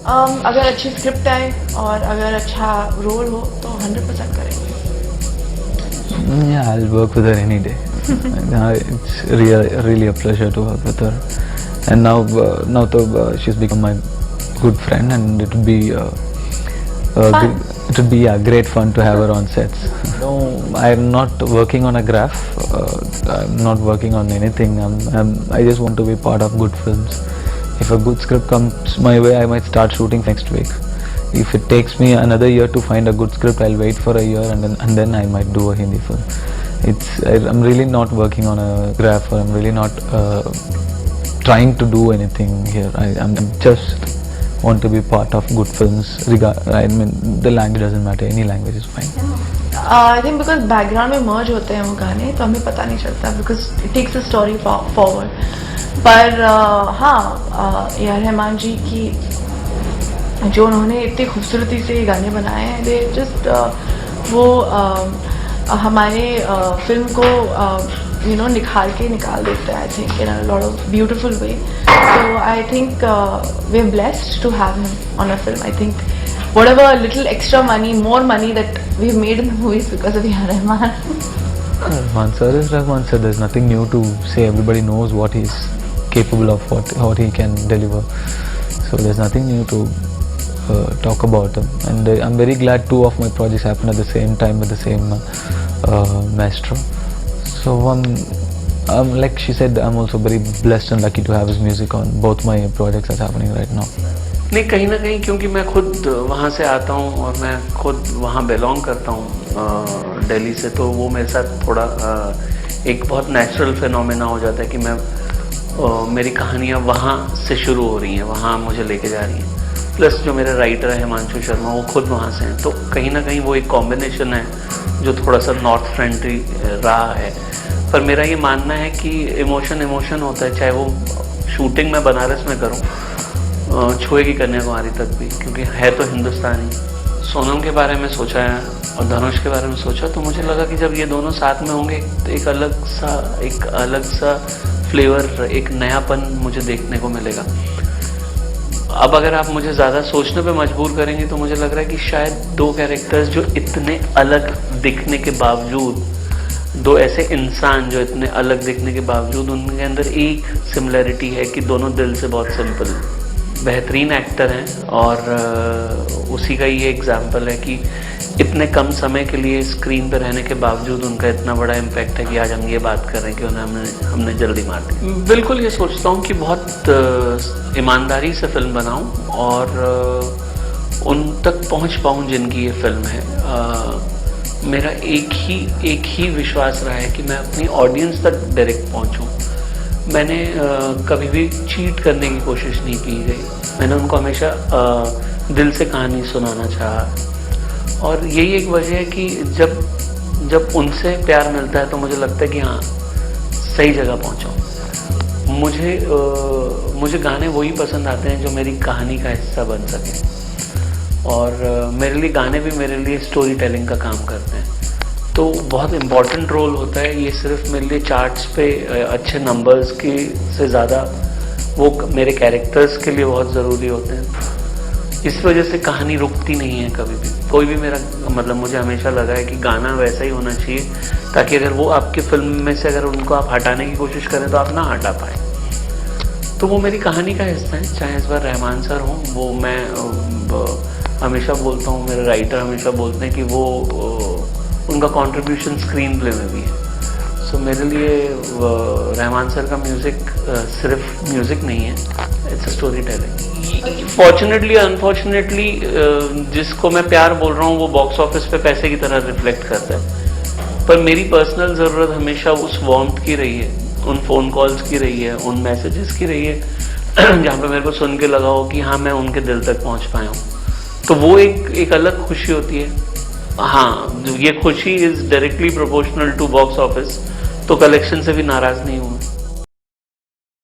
अगर अच्छी स्क्रिप्ट आए और अगर अच्छा रोल हो तो 100% करेंगे. Yeah, I'll work with her any day. It's really a pleasure to work with her. And now she's become my good friend, and it would be Fun. it would be great fun to have her on sets. No, I'm not working on a graph. I'm not working on anything. I just want to be part of good films. If a good script comes my way, I might start shooting next week. If it takes me another year to find a good script, I'll wait for a year and then I might do a Hindi film. I'm really not working on a graph, or I'm really not trying to do anything here. I'm just want to be part of good films. I mean, the language doesn't matter. Any language is fine. I think because background में merge होते हैं वो गाने, तो हमें पता नहीं चलता because it takes the story forward. पर हाँ, ए आर रहमान जी की जो उन्होंने इतनी खूबसूरती से ये गाने बनाए हैं, दे जस्ट वो हमारे फिल्म को निकाल देते हैं. I think in a lot of beautiful way. So I think we are blessed to have him on a film. I think whatever little extra money, more money that we've made in the movies because of A.R. Rahman. Rahman sir is Rahman sir. There's nothing new to say. Everybody knows what he's capable of, what he can deliver. So there's nothing new to talk about him. And I'm very glad 2 of my projects happen at the same time with the same maestro. So like she said, I'm also very blessed and lucky to have his music on both my projects that's happening right now. नहीं, कहीं ना कहीं क्योंकि मैं खुद वहाँ से आता हूँ और मैं खुद वहाँ बिलोंग करता हूँ दिल्ली से, तो वो मेरे साथ थोड़ा एक बहुत नेचुरल फिनोमेना हो जाता है कि मैं मेरी कहानियाँ वहाँ से शुरू हो रही हैं, वहाँ मुझे लेके जा रही हैं. प्लस जो मेरे राइटर हैं हिमांशु शर्मा, वो खुद वहाँ से हैं, तो कहीं ना कहीं वो एक कॉम्बिनेशन है जो थोड़ा सा नॉर्थ फ्रेंडली रहा है. पर मेरा ये मानना है कि इमोशन होता है, चाहे वो शूटिंग मैं बनारस में करूँ, छुएगी कन्याकुमारी तक भी, क्योंकि है तो हिंदुस्तानी. सोनम के बारे में सोचा है और धनुष के बारे में सोचा, तो मुझे लगा कि जब ये दोनों साथ में होंगे तो एक अलग सा फ्लेवर, एक नयापन मुझे देखने को मिलेगा. अब अगर आप मुझे ज़्यादा सोचने पे मजबूर करेंगे तो मुझे लग रहा है कि शायद 2 कैरेक्टर्स जो इतने अलग दिखने के बावजूद, 2 ऐसे इंसान जो इतने अलग दिखने के बावजूद, उनके अंदर एक सिमिलैरिटी है कि दोनों दिल से बहुत सिंपल बेहतरीन एक्टर हैं. और उसी का ये एग्जाम्पल है कि इतने कम समय के लिए स्क्रीन पर रहने के बावजूद उनका इतना बड़ा इम्पैक्ट है कि आज हम ये बात कर रहे हैं कि उन्हें हमने जल्दी मार दी. बिल्कुल ये सोचता हूँ कि बहुत ईमानदारी से फिल्म बनाऊँ और उन तक पहुँच पाऊँ जिनकी ये फिल्म है. मेरा एक ही विश्वास रहा है कि मैं अपनी ऑडियंस तक डायरेक्ट पहुँचूँ. मैंने कभी भी चीट करने की कोशिश नहीं की गई. मैंने उनको हमेशा दिल से कहानी सुनाना चाहा, और यही एक वजह है कि जब उनसे प्यार मिलता है तो मुझे लगता है कि हाँ, सही जगह पहुँचा. मुझे गाने वही पसंद आते हैं जो मेरी कहानी का हिस्सा बन सके, और मेरे लिए गाने भी मेरे लिए स्टोरी टेलिंग का काम करते हैं. तो बहुत इम्पॉर्टेंट रोल होता है ये. सिर्फ मेरे लिए चार्ट्स पे अच्छे नंबर्स की से ज़्यादा वो मेरे कैरेक्टर्स के लिए बहुत ज़रूरी होते हैं. इस वजह से कहानी रुकती नहीं है कभी भी. कोई भी मेरा मतलब, मुझे हमेशा लगा है कि गाना वैसा ही होना चाहिए ताकि अगर वो आपकी फिल्म में से अगर उनको आप हटाने की कोशिश करें तो आप ना हटा पाए. तो वो मेरी कहानी का हिस्सा है. चाहे इस बार रहमान सर हों, वो मैं हमेशा बोलता हूँ, मेरे राइटर हमेशा बोलते हैं कि वो उनका कंट्रीब्यूशन स्क्रीन प्ले में भी है. सो मेरे लिए रहमान सर का म्यूज़िक सिर्फ म्यूज़िक नहीं है, it's a story telling. Fortunately unfortunately जिसको मैं प्यार बोल रहा हूँ वो बॉक्स ऑफिस पे पैसे की तरह रिफ्लेक्ट करता है, पर मेरी पर्सनल ज़रूरत हमेशा उस वार्मथ की रही है, उन फ़ोन कॉल्स की रही है, उन मैसेजेस की रही है जहाँ पे मेरे को सुन के लगा हो कि हाँ, मैं उनके दिल तक पहुँच पाया हूँ. तो वो एक अलग खुशी होती है. हाँ, ये खुशी is directly proportional to box office, तो कलेक्शन से भी नाराज़ नहीं हूँ.